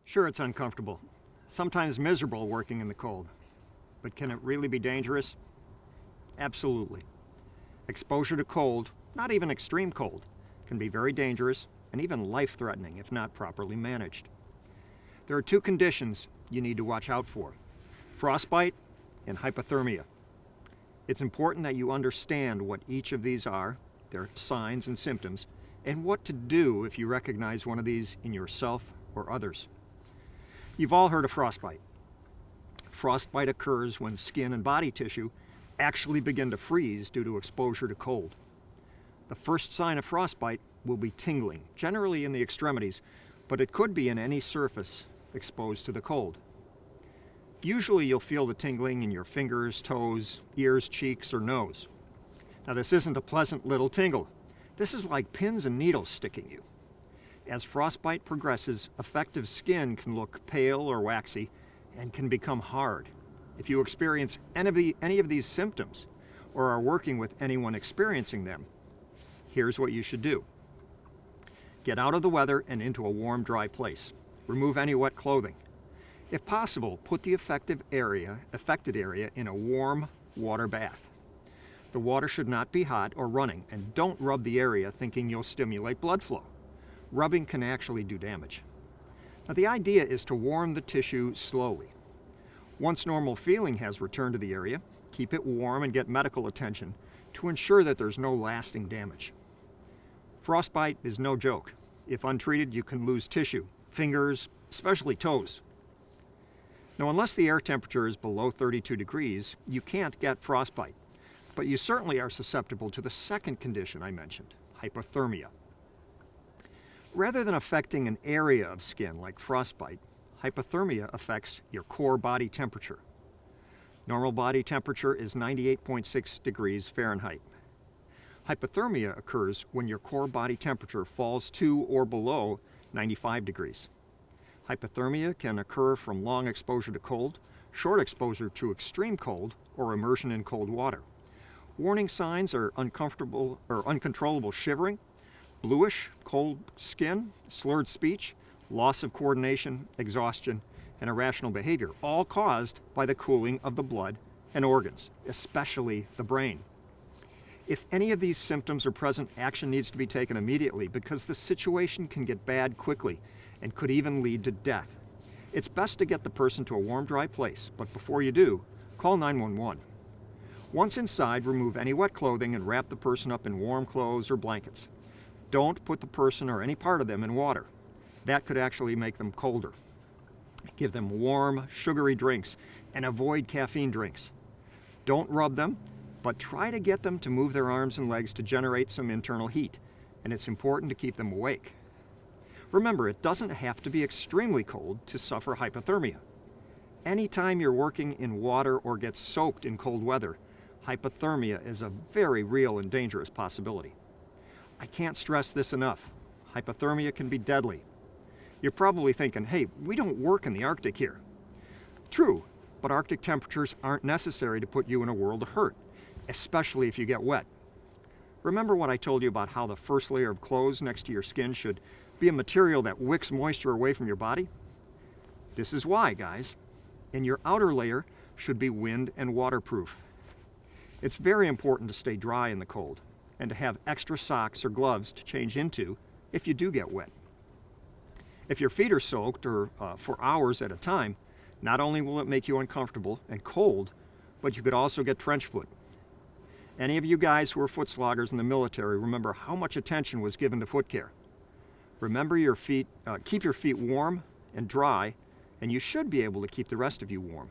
Sure, it's uncomfortable, sometimes miserable working in the cold, but can it really be dangerous? Absolutely. Exposure to cold, not even extreme cold, can be very dangerous and even life-threatening if not properly managed. There are two conditions you need to watch out for: frostbite and hypothermia. It's important that you understand what each of these are, their signs and symptoms, and what to do if you recognize one of these in yourself or others. You've all heard of frostbite. Frostbite occurs when skin and body tissue actually begin to freeze due to exposure to cold. The first sign of frostbite will be tingling, generally in the extremities, but it could be in any surface exposed to the cold. Usually you'll feel the tingling in your fingers, toes, ears, cheeks, or nose. Now this isn't a pleasant little tingle. This is like pins and needles sticking you. As frostbite progresses, affected skin can look pale or waxy and can become hard. If you experience any of these symptoms or are working with anyone experiencing them, here's what you should do. Get out of the weather and into a warm, dry place. Remove any wet clothing. If possible, put the affected area in a warm water bath. The water should not be hot or running, and don't rub the area thinking you'll stimulate blood flow. Rubbing can actually do damage. Now the idea is to warm the tissue slowly. Once normal feeling has returned to the area, keep it warm and get medical attention to ensure that there's no lasting damage. Frostbite is no joke. If untreated, you can lose tissue, fingers, especially toes. Now, unless the air temperature is below 32 degrees, you can't get frostbite, but you certainly are susceptible to the second condition I mentioned, hypothermia. Rather than affecting an area of skin like frostbite, hypothermia affects your core body temperature. Normal body temperature is 98.6 degrees Fahrenheit. Hypothermia occurs when your core body temperature falls to or below 95 degrees. Hypothermia can occur from long exposure to cold, short exposure to extreme cold, or immersion in cold water. Warning signs are uncomfortable or uncontrollable shivering, bluish, cold skin, slurred speech, loss of coordination, exhaustion, and irrational behavior, all caused by the cooling of the blood and organs, especially the brain. If any of these symptoms are present, action needs to be taken immediately because the situation can get bad quickly and could even lead to death. It's best to get the person to a warm, dry place, but before you do, call 911. Once inside, remove any wet clothing and wrap the person up in warm clothes or blankets. Don't put the person or any part of them in water. That could actually make them colder. Give them warm, sugary drinks and avoid caffeine drinks. Don't rub them, but try to get them to move their arms and legs to generate some internal heat, and it's important to keep them awake. Remember, it doesn't have to be extremely cold to suffer hypothermia. Anytime you're working in water or get soaked in cold weather, hypothermia is a very real and dangerous possibility. I can't stress this enough. Hypothermia can be deadly. You're probably thinking, hey, we don't work in the Arctic here. True, but Arctic temperatures aren't necessary to put you in a world of hurt, especially if you get wet. Remember what I told you about how the first layer of clothes next to your skin should be a material that wicks moisture away from your body? This is why, guys. And your outer layer should be wind and waterproof. It's very important to stay dry in the cold and to have extra socks or gloves to change into if you do get wet. If your feet are soaked or for hours at a time, not only will it make you uncomfortable and cold, but you could also get trench foot. Any of you guys who were foot sloggers in the military remember how much attention was given to foot care. Remember your feet, keep your feet warm and dry, and you should be able to keep the rest of you warm.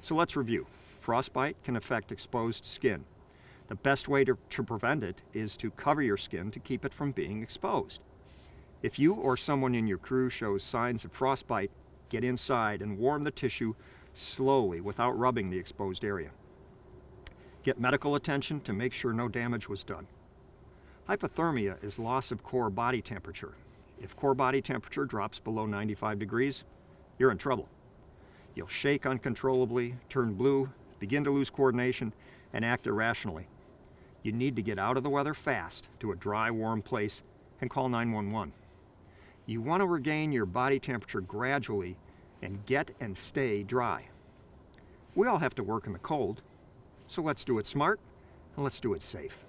So let's review. Frostbite can affect exposed skin. The best way to prevent it is to cover your skin to keep it from being exposed. If you or someone in your crew shows signs of frostbite, get inside and warm the tissue slowly without rubbing the exposed area. Get medical attention to make sure no damage was done. Hypothermia is loss of core body temperature. If core body temperature drops below 95 degrees, you're in trouble. You'll shake uncontrollably, turn blue, begin to lose coordination, and act irrationally. You need to get out of the weather fast to a dry, warm place and call 911. You want to regain your body temperature gradually and get and stay dry. We all have to work in the cold, so let's do it smart and let's do it safe.